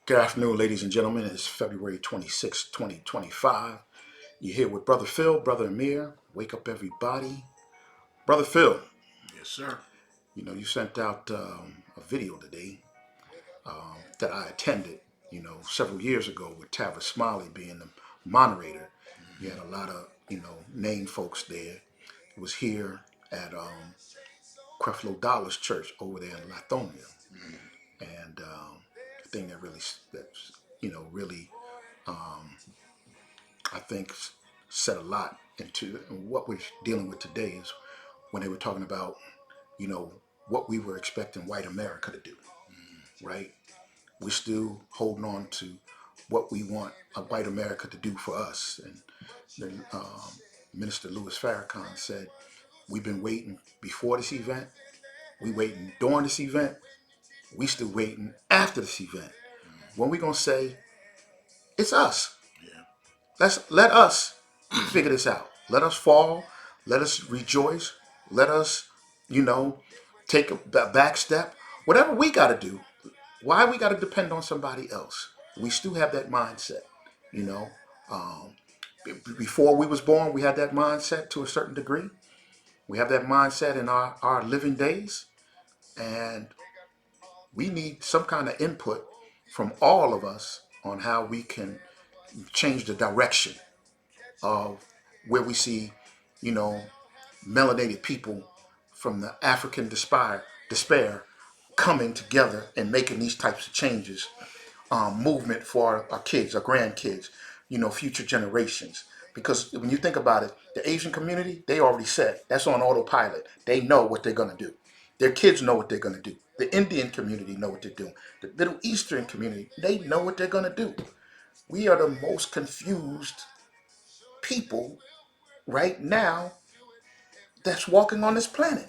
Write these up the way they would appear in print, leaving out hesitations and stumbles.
Good afternoon, ladies and gentlemen. It's February 26, 2025. You're here with Brother Phil, Brother Amir. Wake up, everybody. Brother Phil, Yes, sir. you sent out a video today that I attended, several years ago with Tavis Smiley being the moderator. You had a lot of, named folks there. It was here at Creflo Dollar's church over there in Lithonia. And the thing that really I think said a lot into what we're dealing with today is when they were talking about, you know, what we were expecting white America to do, right? We're still holding on to what we want a white America to do for us. And then Minister Louis Farrakhan said, we've been waiting before this event, we waiting during this event, we still waiting after this event. When we gonna say, it's us. Yeah. Let us figure this out. Let us fall. Let us rejoice. Let us, you know, take a back step. Whatever we got to do. Why we got to depend on somebody else? We still have that mindset. You know, um, before we was born, we had that mindset to a certain degree. We have that mindset in our living days, and we need some kind of input from all of us on how we can change the direction of where we see, you know, melanated people from the African despair coming together and making these types of changes, movement for our kids, our grandkids, future generations. Because when you think about it, the Asian community, they already said that's on autopilot. They know what they're going to do. Their kids know what they're going to do. The Indian community know what they're doing. The Middle Eastern community, they know what they're going to do. We are the most confused people right now that's walking on this planet.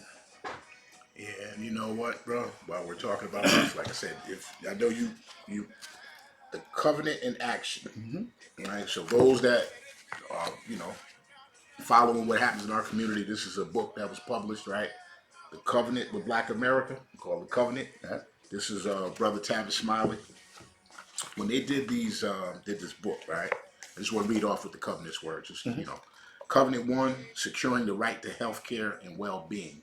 Yeah, and you know what, bro? While we're talking about this, like I said, if I know you, the covenant in action, Mm-hmm. right? So those that are, following what happens in our community, this is a book that was published, right? The Covenant with Black America, called The Covenant. Yeah. This is Brother Tavis Smiley. When they did this book, right? I just want to read off with the covenant's words. Just, Mm-hmm. Covenant one, securing the right to health care and well-being,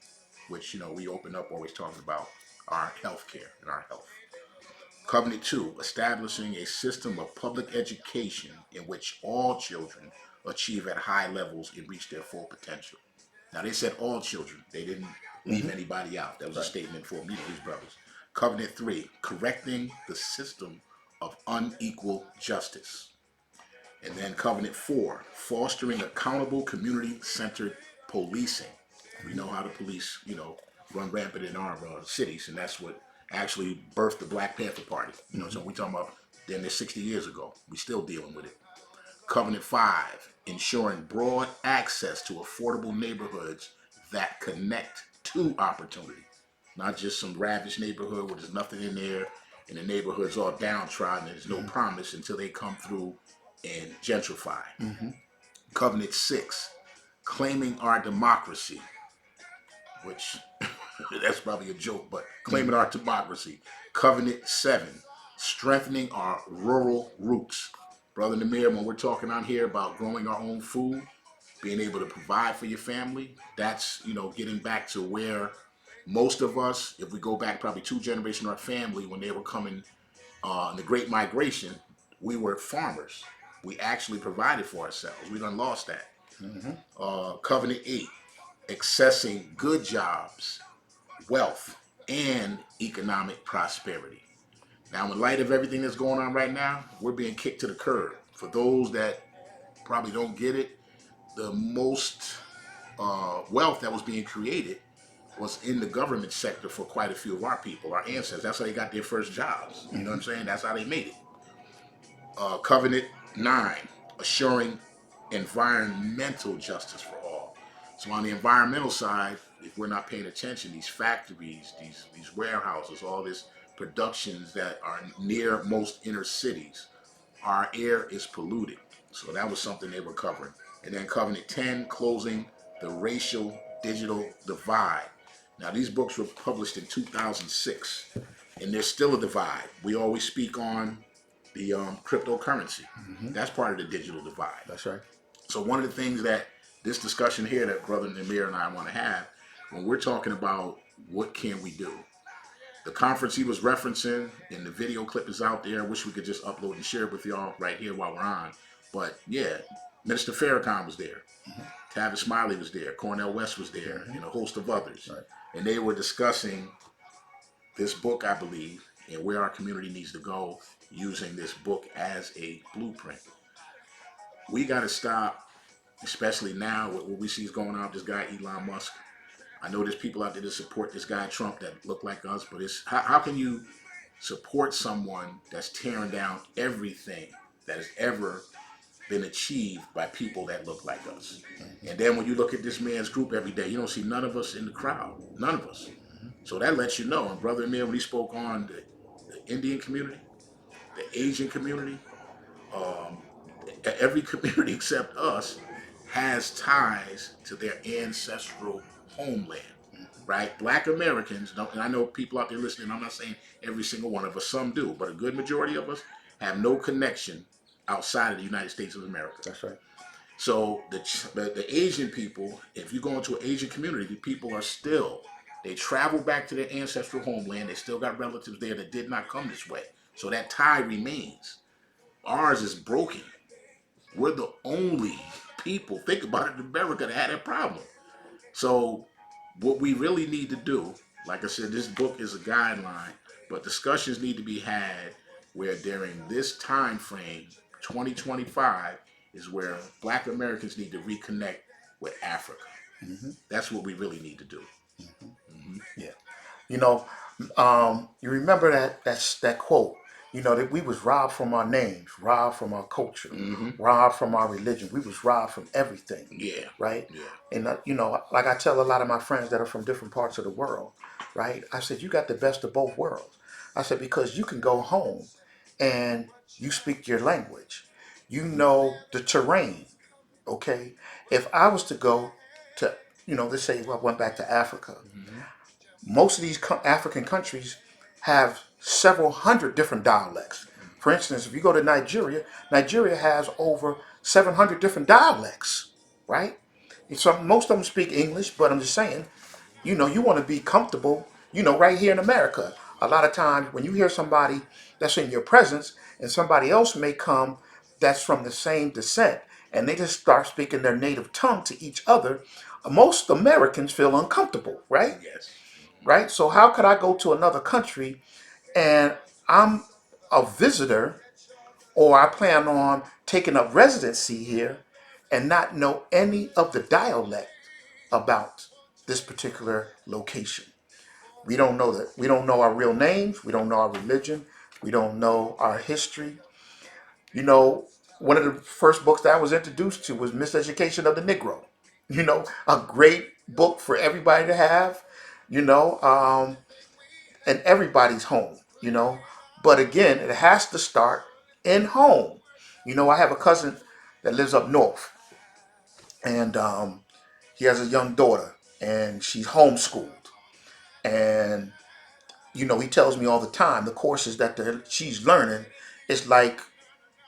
which we open up always talking about our health care and our health. Covenant two, establishing a system of public education in which all children achieve at high levels and reach their full potential. Now they said all children; they didn't leave Mm-hmm. anybody out. That was a Right. statement for me and his brothers. Covenant three, correcting the system of unequal justice. And then Covenant 4, fostering accountable community-centered policing. We know how the police, run rampant in our cities, and that's what actually birthed the Black Panther Party. Mm-hmm. So we talking about then this 60 years ago. We still dealing with it. Covenant 5, ensuring broad access to affordable neighborhoods that connect to opportunity. Not just some ravaged neighborhood where there's nothing in there and the neighborhood's all downtrodden and there's no promise until they come through and gentrify. Mm-hmm. Covenant 6, claiming our democracy, which that's probably a joke, but Mm-hmm. claiming our democracy. Covenant 7, strengthening our rural roots. Brother Namir, when we're talking out here about growing our own food, being able to provide for your family, that's, getting back to where most of us, if we go back probably two generations of our family, when they were coming in the Great Migration, we were farmers. We actually provided for ourselves. We done lost that. Mm-hmm. Covenant 8, accessing good jobs, wealth, and economic prosperity. Now, in light of everything that's going on right now, we're being kicked to the curb. For those that probably don't get it, the most wealth that was being created was in the government sector for quite a few of our people, our ancestors. That's how they got their first jobs. You know what Mm-hmm. I'm saying? That's how they made it. Covenant 9, assuring environmental justice for all. So on the environmental side, if we're not paying attention, these factories, these warehouses, all this productions that are near most inner cities, our air is polluted. So that was something they were covering. And then Covenant 10, closing the racial digital divide. Now these books were published in 2006, and there's still a divide. We always speak on the cryptocurrency. Hmm. That's part of the digital divide. That's right. So one of the things that this discussion here that Brother Amir and I want to have when we're talking about what can we do, the conference he was referencing and the video clip is out there. I wish we could just upload and share it with y'all right here while we're on. But yeah, Minister Farrakhan was there. Hmm. Tavis Smiley was there. Cornel West was there, Hmm. and a host of others. Right. And they were discussing this book, I believe, and where our community needs to go using this book as a blueprint. We got to stop, especially now with what we see is going on with this guy, Elon Musk. I know there's people out there that support this guy, Trump, that look like us, but it's how can you support someone that's tearing down everything that has ever been achieved by people that look like us? And then when you look at this man's group every day, you don't see none of us in the crowd. None of us. So that lets you know. And Brother Amir, when he spoke on the Indian community, the Asian community, um, every community except us has ties to their ancestral homeland, right? Black Americans don't, and I know people out there listening, I'm not saying every single one of us, some do, but a good majority of us have no connection outside of the United States of America. That's right. So the Asian people, if you go into an Asian community, the people are still, they travel back to their ancestral homeland. They still got relatives there that did not come this way. So that tie remains. Ours is broken. We're the only people, think about it, in America that had that problem. So what we really need to do, like I said, this book is a guideline, but discussions need to be had where during this time frame, 2025, is where Black Americans need to reconnect with Africa. Hmm. That's what we really need to do. Hmm. Hmm. Yeah. You know, you remember that quote. You know that we was robbed from our names, robbed from our culture, Hmm. robbed from our religion. We was robbed from everything, Yeah. right? Yeah. And like I tell a lot of my friends that are from different parts of the world, right? I said you got the best of both worlds. I said because you can go home and you speak your language, you know the terrain. Okay, if I was to go to, let's say I went back to Africa. Hmm. Most of these African countries have several hundred different dialects. For instance, if you go to Nigeria, Nigeria has over 700 different dialects, right? So most of them speak English, but I'm just saying, you want to be comfortable, right here in America. A lot of times when you hear somebody that's in your presence and somebody else may come that's from the same descent and they just start speaking their native tongue to each other, most Americans feel uncomfortable, right? Yes. Right? So how could I go to another country and I'm a visitor or I plan on taking up residency here and not know any of the dialect about this particular location? We don't know that. We don't know our real names. We don't know our religion. We don't know our history. You know, one of the first books that I was introduced to was Miseducation of the Negro. A great book for everybody to have. You know, and everybody's home, But again, it has to start in home. I have a cousin that lives up north, and he has a young daughter, and she's homeschooled. And, he tells me all the time the courses that she's learning is like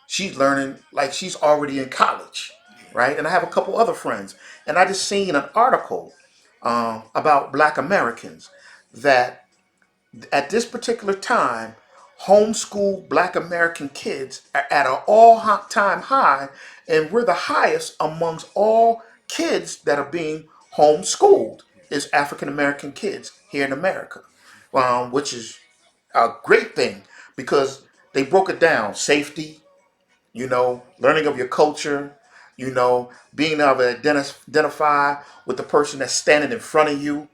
she's learning like she's already in college, Yeah. right? And I have a couple other friends, and I just seen an article about Black Americans that at this particular time, homeschool Black American kids are at an all-time high, and we're the highest amongst all kids that are being homeschooled is African American kids here in America, which is a great thing because they broke it down: safety, learning of your culture, being able to identify with the person that's standing in front of you,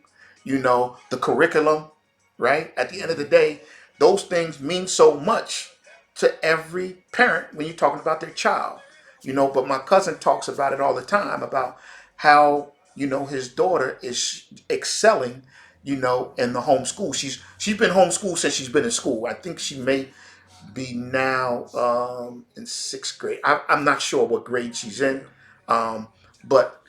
the curriculum, right? At the end of the day, those things mean so much to every parent when you're talking about their child, but my cousin talks about it all the time about how, his daughter is excelling, in the homeschool. She's been homeschooled since she's been in school. I think she may be now in sixth grade. I'm not sure what grade she's in, Yeah. um, but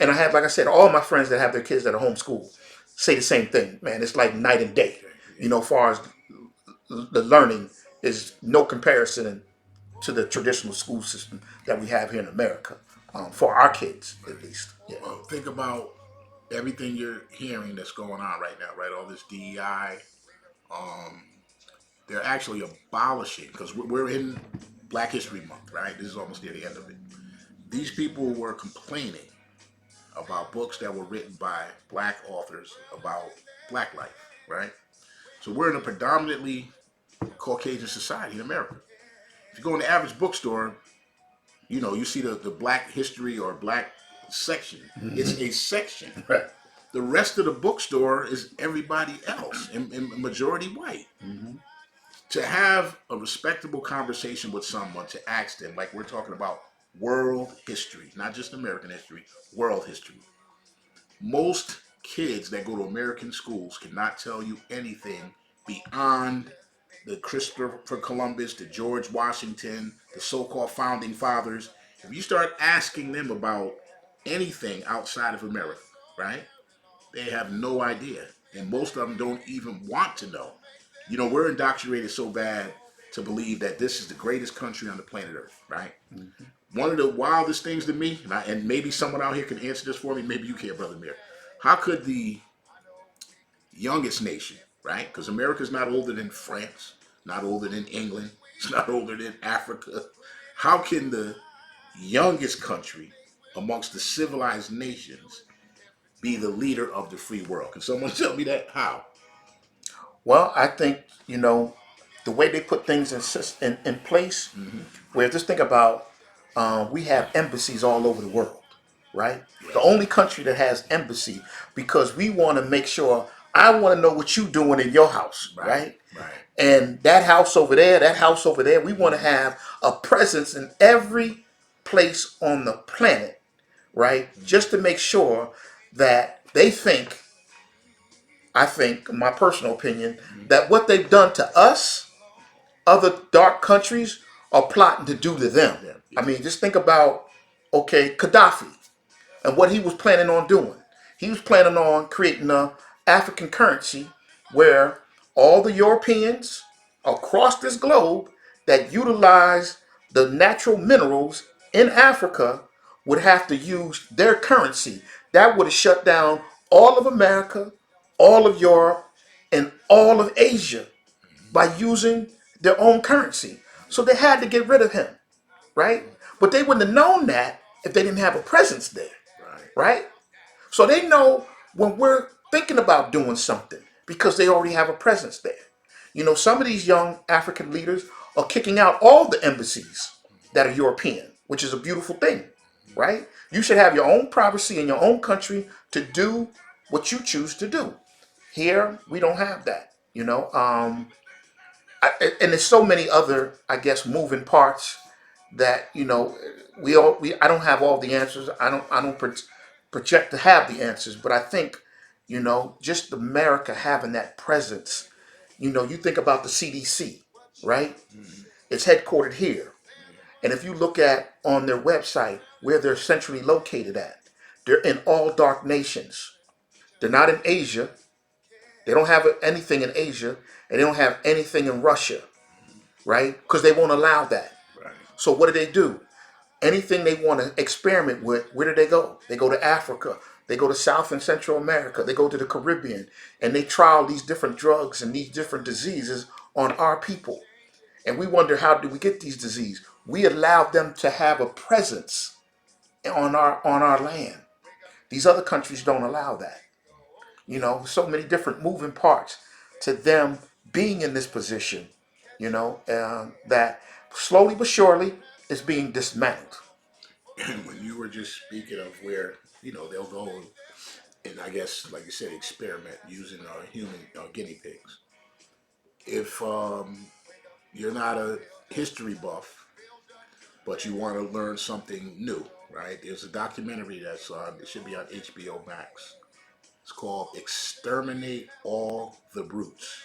and I have, like I said, all my friends that have their kids that are homeschooled say the same thing. Man, it's like night and day. Okay. Yeah. As far as the learning is no comparison to the traditional school system that we have here in America, for our kids at least. Yeah. Well, think about everything you're hearing that's going on right now, right? All this DEI. Um, they're actually abolishing, because we're in Black History Month, right? This is almost near the end of it. These people were complaining about books that were written by black authors about black life, right? So we're in a predominantly Caucasian society in America. If you go in the average bookstore, you see the black history or black section. It's a section. Right. The rest of the bookstore is everybody else, and majority white. To have a respectable conversation with someone, to ask them, like we're talking about world history, not just American history, world history. Most kids that go to American schools cannot tell you anything beyond the Christopher Columbus, the George Washington, the so-called founding fathers. If you start asking them about anything outside of America, right? They have no idea. And most of them don't even want to know. We're indoctrinated so bad to believe that this is the greatest country on the planet Earth, right? One of the wildest things to me, and maybe someone out here can answer this for me, maybe you can, Brother Amir. How could the youngest nation, right? Because America's not older than France, not older than England, it's not older than Africa. How can the youngest country amongst the civilized nations be the leader of the free world? Can someone tell me that? How? Well, I think the way they put things in place. Where just think about, we have embassies all over the world, right? The Yes. only country that has embassy, because we want to make sure, I want to know what you're doing in your house, Right. right? Right. And that house over there, that house over there, we want to have a presence in every place on the planet, right? Just to make sure that they think, I think, my personal opinion, that what they've done to us, other dark countries are plotting to do to them. Yeah. I Yeah. mean, just think about, okay, Gaddafi and what he was planning on doing. He was planning on creating a African currency where all the Europeans across this globe that utilize the natural minerals in Africa would have to use their currency. That would have shut down all of America, all of Europe, and all of Asia by using their own currency. So they had to get rid of him, right? But they wouldn't have known that if they didn't have a presence there, Right. right? So they know when we're thinking about doing something because they already have a presence there. Some of these young African leaders are kicking out all the embassies that are European, which is a beautiful thing, right? You should have your own privacy in your own country to do what you choose to do. Here, we don't have that, and there's so many other, I guess, moving parts that we I don't have all the answers. I don't project to have the answers, but I think just America having that presence. You think about the CDC, right? It's headquartered here, and if you look at on their website where they're centrally located at, they're in all dark nations. They're not in Asia. They don't have anything in Asia, and they don't have anything in Russia, right? Because they won't allow that. Right. So what do? Anything they want to experiment with, where do they go? They go to Africa. They go to South and Central America. They go to the Caribbean, and they trial these different drugs and these different diseases on our people. And we wonder, how do we get these diseases? We allow them to have a presence on our land. These other countries don't allow that. So many different moving parts to them being in this position. That slowly but surely is being dismantled. And when you were just speaking of where they'll go and I guess, like you said, experiment using human guinea pigs. If you're not a history buff, but you want to learn something new, right? There's a documentary that's on. It should be on HBO Max. It's called "Exterminate All the Brutes."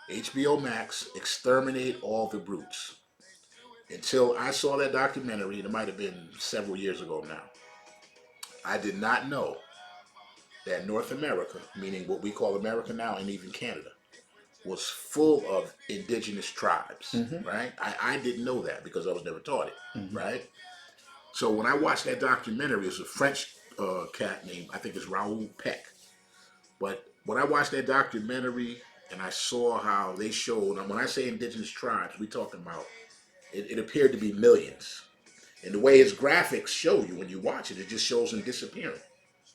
HBO Max, "Exterminate All the Brutes." Until I saw that documentary, and it might have been several years ago now, I did not know that North America, meaning what we call America now, and even Canada, was full of indigenous tribes, Mm-hmm. right? I didn't know that because I was never taught it, Mm-hmm. right? So when I watched that documentary, it's a French cat named, I think it's Raoul Peck. But when I watched that documentary and I saw how they showed, and when I say indigenous tribes, we talking about, it appeared to be millions. And the way his graphics show you when you watch it, it just shows them disappearing,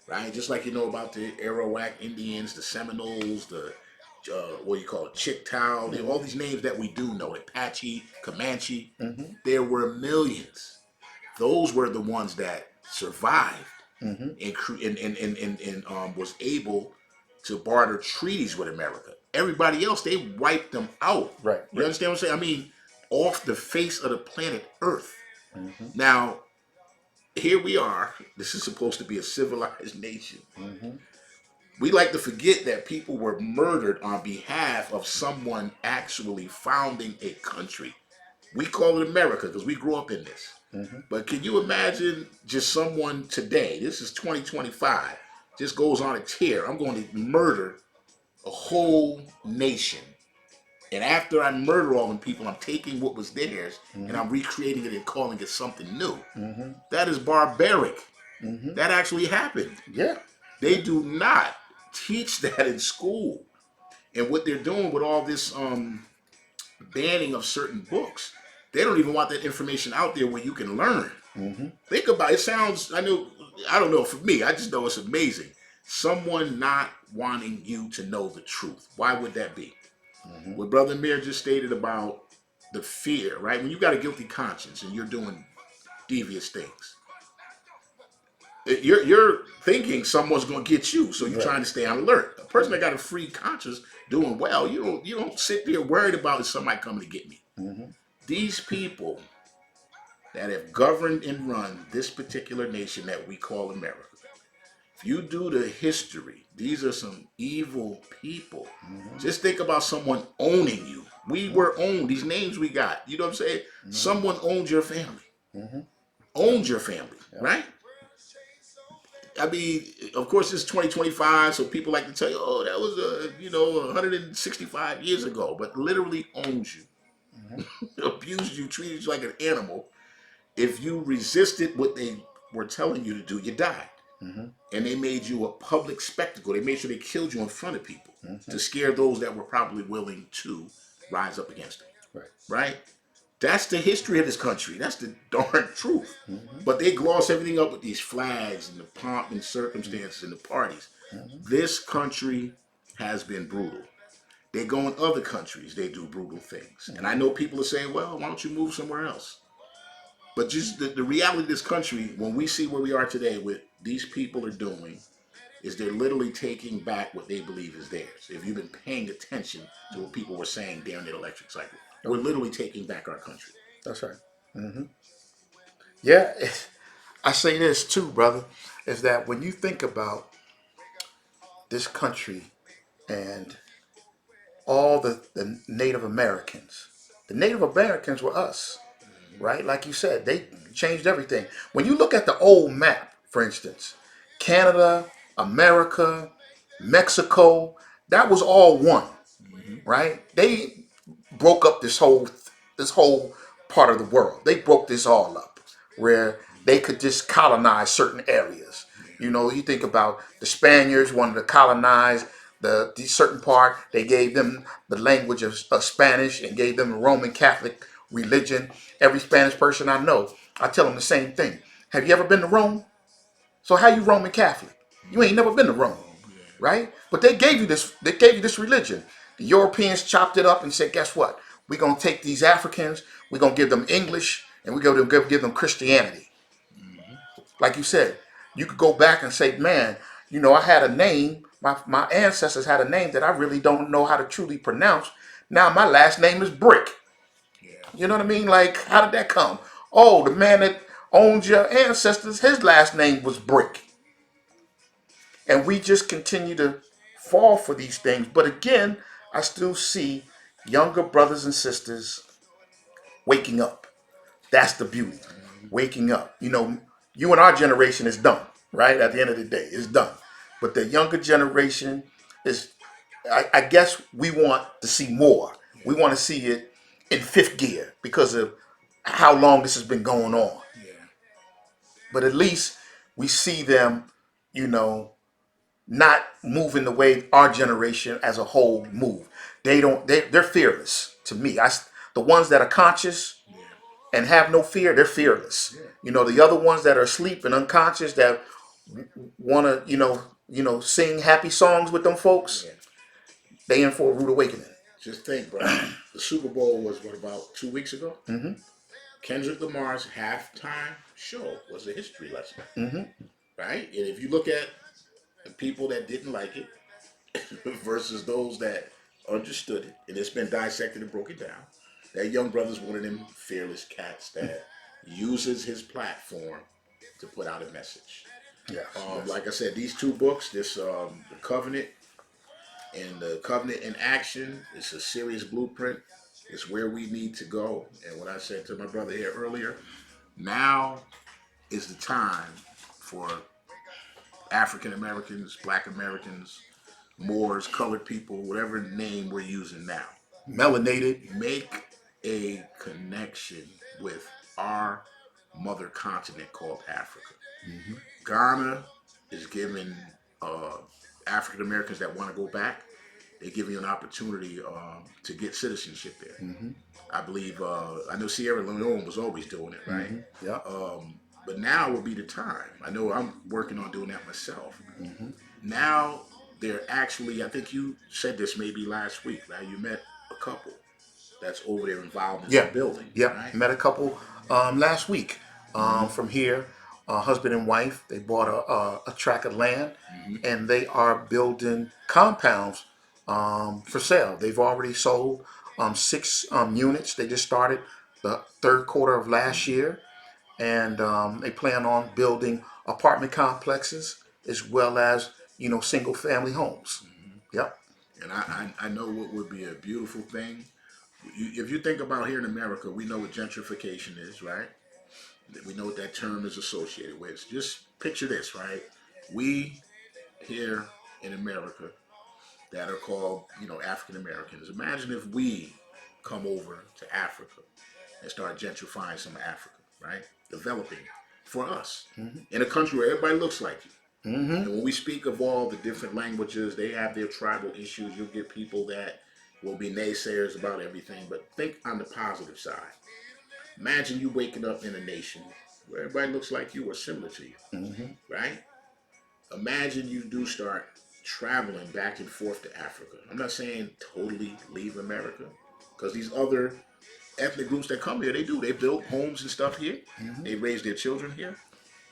right? Just like you know about the Arawak Indians, the Seminoles, the what do you call it, Chickasaw, all Mm-hmm. these names that we do know, Apache, Comanche. Mm-hmm. There were millions. Those were the ones that survived Mm-hmm. and was able to barter treaties with America. Everybody else, they wiped them out. Right. You Right. understand what I'm saying? I mean, off the face of the planet Earth. Mm-hmm. Now, here we are. This is supposed to be a civilized nation. Mm-hmm. We like to forget that people were murdered on behalf of someone actually founding a country. We call it America because we grew up in this. Mm-hmm. But can you imagine just someone today, this is 2025, just goes on a tear. I'm going to murder a whole nation. And after I murder all them people, I'm taking what was theirs and Mm-hmm. I'm recreating it and calling it something new. Mm-hmm. That is barbaric. Mm-hmm. That actually happened. Yeah. They Yeah. do not teach that in school. And what they're doing with all this banning of certain books, they don't even want that information out there where you can learn. Mm-hmm. Think about it. It sounds, I don't know, for me, I just know it's amazing. Someone not wanting you to know the truth. Why would that be? Mm-hmm. What Brother Amir just stated about the fear, right? When you got a guilty conscience and you're doing devious things, you're thinking someone's going to get you, so you're Right. trying to stay on alert. A person that got a free conscience doing well, you don't sit there worried about is somebody coming to get me. Mm-hmm. These people that have governed and run this particular nation that we call America, if you do the history, these are some evil people. Mm-hmm. Just think about someone owning you. We were owned. These names we got. You know what I'm saying? Mm-hmm. Someone owned your family. Mm-hmm. Yep. Owned your family, Yep. right? I mean, of course, it's 2025, so people like to tell you, "Oh, that was 165 years ago," but literally owns you, Mm-hmm. abused you, treated you like an animal. If you resisted what they were telling you to do, you died. Mm-hmm. And they made you a public spectacle. They made sure they killed you in front of people Mm-hmm. to scare those that were probably willing to rise up against them. Right. Right? That's the history of this country. That's the darn truth. Mm-hmm. But they gloss everything up with these flags and the pomp and circumstances and the parties. Mm-hmm. This country has been brutal. They go in other countries, they do brutal things. And I know people are saying, well, why don't you move somewhere else? But just the reality of this country, when we see where we are today, what these people are doing is they're literally taking back what they believe is theirs. If you've been paying attention to what people were saying during the electric cycle, we're Okay. literally taking back our country. That's right. Mm-hmm. Yeah. I say this too, brother, is that when you think about this country and all the Native Americans, the Native Americans were us, right? Like you said, they changed everything. When you look at the old map, for instance, Canada, America, Mexico, that was all one, Mm-hmm. right? They broke up this whole part of the world. They broke this all up where they could just colonize certain areas. You know, you think about the Spaniards wanted to colonize the certain part. They gave them the language of Spanish and gave them the Roman Catholic religion. Every Spanish person I know, I tell them the same thing. Have you ever been to Rome? So how you Roman Catholic? You ain't never been to Rome, Oh, yeah. right? But they gave you this. They gave you this religion. The Europeans chopped it up and said, "Guess what? We're gonna take these Africans. We're gonna give them English, and we're gonna give them Christianity." Mm-hmm. Like you said, you could go back and say, "Man, I had a name. My ancestors had a name that I really don't know how to truly pronounce. Now my last name is Brick." Yeah. You know what I mean? Like, how did that come? Oh, the man that owns your ancestors, his last name was Brick. And we just continue to fall for these things. But again, I still see younger brothers and sisters waking up. That's the beauty. Mm-hmm. Waking up. You and our generation is done, right? At the end of the day, it's done. But the younger generation is I guess we want to see more. Yeah. We want to see it in fifth gear because of how long this has been going on. Yeah. But at least we see them, you know, not moving the way our generation as a whole move. They don't. They're fearless to me. The ones that are conscious Yeah. and have no fear, they're fearless. Yeah. You know, the other ones that are asleep and unconscious that want to, sing happy songs with them folks, Yeah. they in for a rude awakening. Just think, brother. The Super Bowl was what, about 2 weeks ago? Mm-hmm. Kendrick Lamar's halftime show was a history lesson, Mm-hmm. right? And if you look at the people that didn't like it versus those that understood it, and it's been dissected and broken down, that young brother's one of them fearless cats that uses his platform to put out a message. Yes. Yes. Like I said, these two books, this the Covenant and the Covenant in Action, it's a serious blueprint. It's where we need to go. And what I said to my brother here earlier, now is the time for African Americans, Black Americans, Moors, colored people, whatever name we're using now, Melanated. make a connection with our mother continent called Africa. Mm-hmm. Ghana is giving uh, African Americans that want to go back, they give you an opportunity to get citizenship there. Mm-hmm. I believe, I know Sierra Leone was always doing it, right? Mm-hmm. Yeah. But now will be the time. I know I'm working on doing that myself. Mm-hmm. Now they're actually, I think you said this maybe last week, right? You met a couple that's over there involved in Yeah. some building, Yep. right? Met a couple last week Mm-hmm. from here. Husband and wife. They bought a tract of land, Mm-hmm. and they are building compounds for sale. They've already sold six units. They just started the third quarter of last Mm-hmm. year, and they plan on building apartment complexes as well as single family homes. Mm-hmm. Yep. And I know what would be a beautiful thing. If you think about here in America, we know what gentrification is, right? We know what that term is associated with. Just picture this, right? We here in America that are called, African Americans. Imagine if we come over to Africa and start gentrifying some of Africa, right? Developing for us Mm-hmm. in a country where everybody looks like you. Mm-hmm. And when we speak of all the different languages, they have their tribal issues. You'll get people that will be naysayers about everything. But think on the positive side. Imagine you waking up in a nation where everybody looks like you or similar to you, Mm-hmm. right? Imagine you do start traveling back and forth to Africa. I'm not saying totally leave America, because these other ethnic groups that come here, they do. They build homes and stuff here. Mm-hmm. They raise their children here,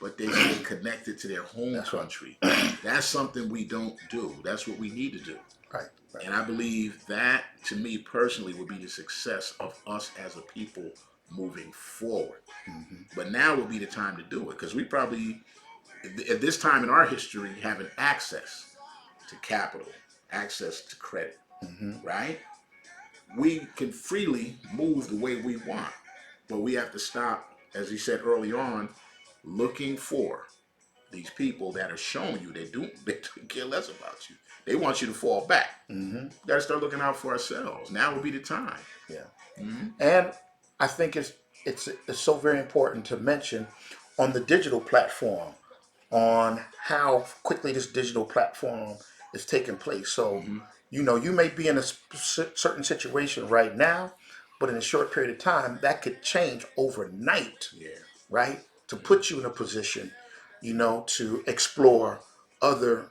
but they stay connected to their home That's right. country. That's something we don't do. That's what we need to do. Right. Right. And I believe that, to me personally, would be the success of us as a people moving forward. Mm-hmm. But now would be the time to do it, because we probably, at this time in our history, having access to capital, access to credit, Mm-hmm. right? We can freely move the way we want, but we have to stop, as he said early on, looking for these people that are showing you they care less about you. They want you to fall back. Mm-hmm. We got to start looking out for ourselves. Now would be the time. Yeah. Mm-hmm. And I think it's so very important to mention on the digital platform on how quickly this digital platform is taking place. So, Mm-hmm. you may be in a certain situation right now, but in a short period of time, that could change overnight, Yeah. right? To Mm-hmm. put you in a position, to explore other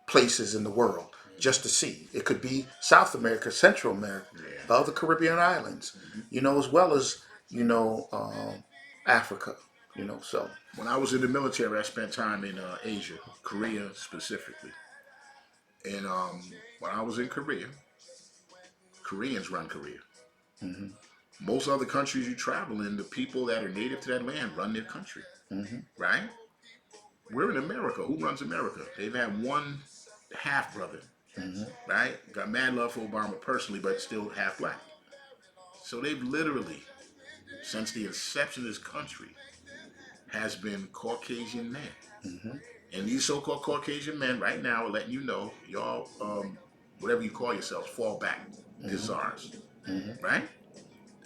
places in the world just to see. It could be South America, Central America, Yeah. the other Caribbean islands, Mm-hmm. as well as, Africa, so. When I was in the military, I spent time in Asia, Korea specifically. And when I was in Korea, Koreans run Korea. Hmm. Most other countries you travel in, the people that are native to that land run their country, Hmm. right? We're in America. Who runs America? They've had one half brother, Hmm. right? Got mad love for Obama personally, but still half black. So they've literally, since the inception of this country, has been Caucasian men. Hmm. And these so-called Caucasian men right now are letting you know, y'all whatever you call yourselves, fall back. This is Mm-hmm. ours, Mm-hmm. right?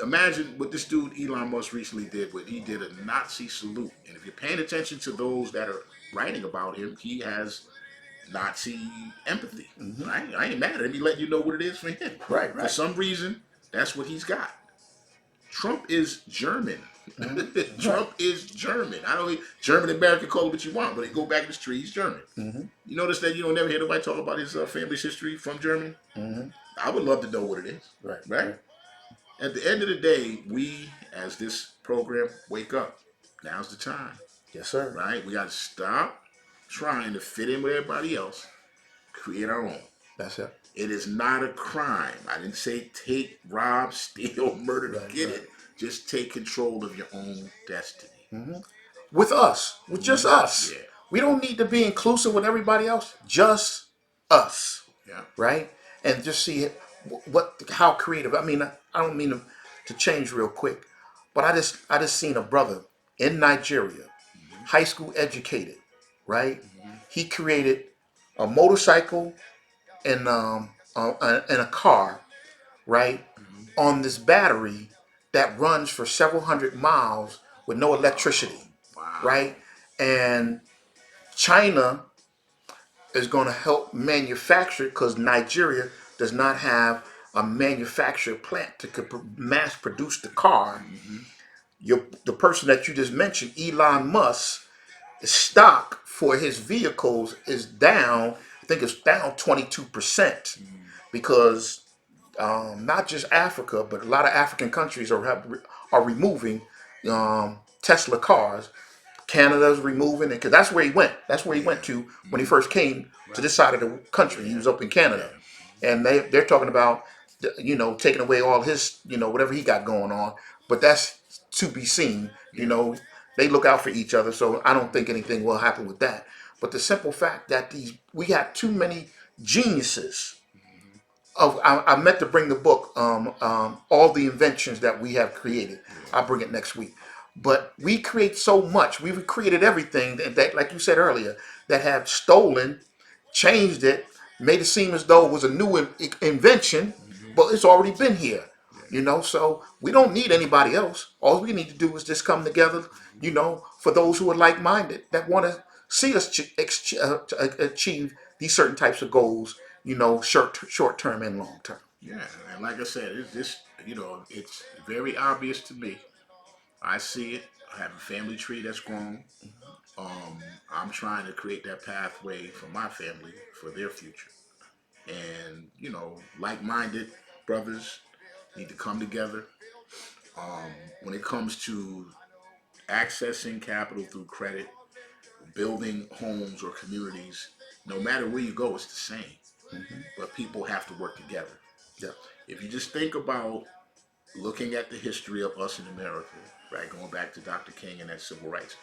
Imagine what this dude Elon Musk recently did. What he did, a Nazi salute. And if you're paying attention to those that are writing about him, he has Nazi empathy, Mm-hmm. right? I ain't mad at him. He letting you know what it is for him. Right, For right. some reason, that's what he's got. Trump is German. Mm-hmm. Right. Trump is German. I don't German American, call it what you want, but they go back in the street. He's German. Mm-hmm. You notice that you don't never hear nobody talk about his family's history from Germany. Mm-hmm. I would love to know what it is, Right, right? right. At the end of the day, we as this program wake up. Now's the time, Yes, sir. right? We got to stop trying to fit in with everybody else. Create our own. That's it. It is not a crime. I didn't say take, rob, steal, murder to Right, get right. it. Just take control of your own destiny. Mm-hmm. With us, with just Mm-hmm. us. Yeah, We don't need to be inclusive with everybody else. Just us, yeah. right? And just see it, what how creative. I mean, I don't mean to change real quick, but I just seen a brother in Nigeria, Mm-hmm. high school educated, right? Mm-hmm. He created a motorcycle and a car, right, Mm-hmm. on this battery that runs for several hundred miles with no Wow. electricity, Wow. right? And China is going to help manufacture because Nigeria does not have a manufacturer plant to mass produce the car. Mm-hmm. The person that you just mentioned, Elon Musk, stock for his vehicles is down. I think it's down 22% Mm-hmm. because not just Africa, but a lot of African countries are removing Tesla cars. Canada's removing it because that's where he went. That's where he Yeah. went to when he Mm-hmm. first came to Right. this side of the country. He Yeah. was up in Yeah. Canada, and they're talking about taking away all his whatever he got going on. But that's to be seen. Yeah. They look out for each other, so I don't think anything will happen with that. But the simple fact that we have too many geniuses Mm-hmm. of I meant to bring the book, all the inventions that we have created. Yeah. I'll bring it next week. But we create so much. We've created everything that, like you said earlier, that have stolen, changed it, made it seem as though it was a new invention, Mm-hmm. but it's already been here. Yeah. So we don't need anybody else. All we need to do is just come together. Mm-hmm. For those who are like-minded that want to see us achieve these certain types of goals. Short term and long term. Yeah. And like I said, it's just it's very obvious to me. I see it. I have a family tree that's grown. I'm trying to create that pathway for my family for their future. And like-minded brothers need to come together. When it comes to accessing capital through credit, building homes or communities, no matter where you go, it's the same. Mm-hmm. But people have to work together. Yeah. If you just think about looking at the history of us in America, right, going back to Dr. King and that civil rights,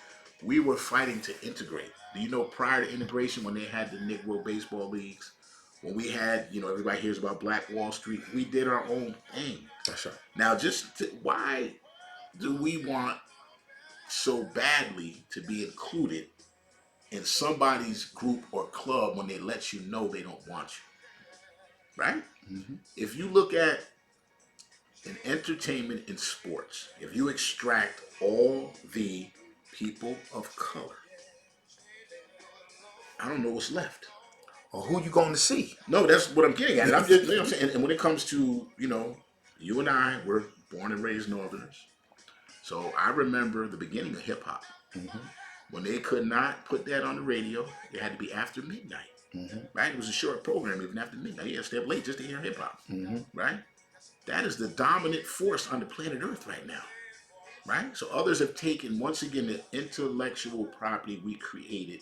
we were fighting to integrate. Do you know prior to integration, when they had the Negro baseball leagues, when we had, everybody hears about Black Wall Street, we did our own thing. That's right. Now, why do we want so badly to be included in somebody's group or club when they let you know they don't want you, right? Mm-hmm. If you look at in entertainment and sports, if you extract all the people of color, I don't know what's left. Or who you going to see? No, that's what I'm getting at. And I'm just, you know what I'm saying? And when it comes to, you and I were born and raised Northerners. So I remember the beginning of hip hop. Mm-hmm. When they could not put that on the radio, it had to be after midnight, Mm-hmm. right? It was a short program, even after midnight. You had to stay up late just to hear hip hop, Mm-hmm. right? That is the dominant force on the planet Earth right now, right? So others have taken, once again, the intellectual property we created,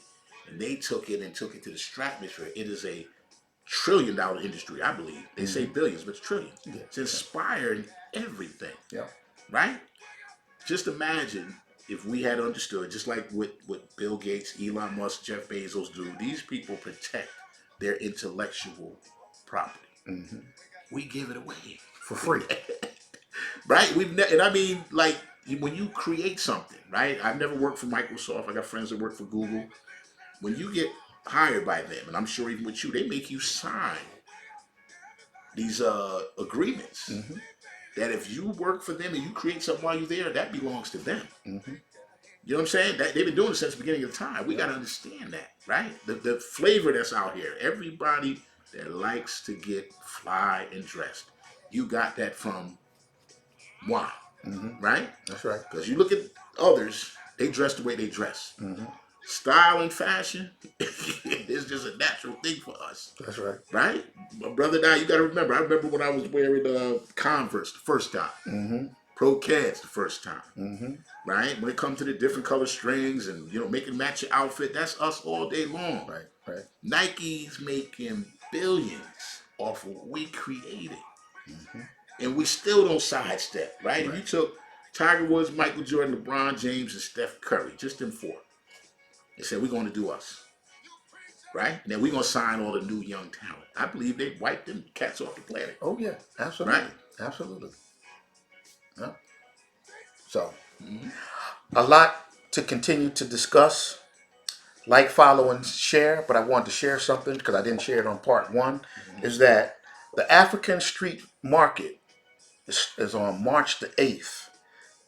and they took it and took it to the stratosphere. It is a $1 trillion industry, I believe. They say Mm-hmm. billions, but it's trillions. Yeah. It's inspiring everything, Yeah. right? Just imagine if we had understood, just like what Bill Gates, Elon Musk, Jeff Bezos do, these people protect their intellectual property. Mm-hmm. We give it away. For free. Right? And I mean, like, when you create something, right? I've never worked for Microsoft. I got friends that work for Google. When you get hired by them, and I'm sure even with you, they make you sign these agreements that if you work for them and you create something while you're there, that belongs to them. You know what I'm saying? That, they've been doing it since the beginning of time. We got to understand that, right? The flavor that's out here. Everybody that likes to get fly and dressed, you got that from moi, right? That's right. Because you look at others, they dress the way they dress. Style and fashion is just a natural thing for us, That's right. right? My brother and I, you got to remember. I remember when I was wearing Converse the first time, Pro Cats the first time, right? When it comes to the different color strings and make it match your outfit, that's us all day long. Right. Right. Nike's making billions off of what we created, and we still don't sidestep, right? If you took Tiger Woods, Michael Jordan, LeBron James, and Steph Curry, just them four, and said we're going to do us, right? And then we're going to sign all the new young talent. I believe they wiped them cats off the planet, Oh yeah, absolutely, right? absolutely. Yeah. So a lot to continue to discuss. Like, follow, and share. But I wanted to share something because I didn't share it on part one. Is that the African Street Market is on March the 8th,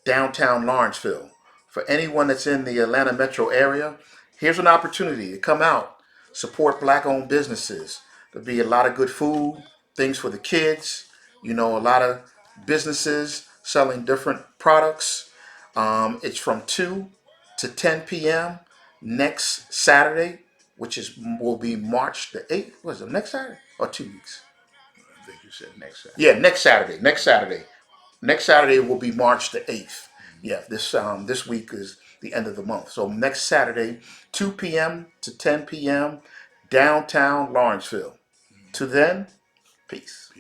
downtown Lawrenceville. For anyone that's in the Atlanta metro area, here's an opportunity to come out, support black-owned businesses. There'll be a lot of good food, things for the kids. A lot of businesses selling different products. It's from 2 to 10 p.m. next Saturday, which will be March the 8th. Was it next Saturday or 2 weeks? I think you said next Saturday. Yeah, next Saturday. Next Saturday. Next Saturday will be March the 8th. Yeah, this week is the end of the month. So next Saturday, 2 p.m. to 10 p.m. downtown Lawrenceville. To then, peace.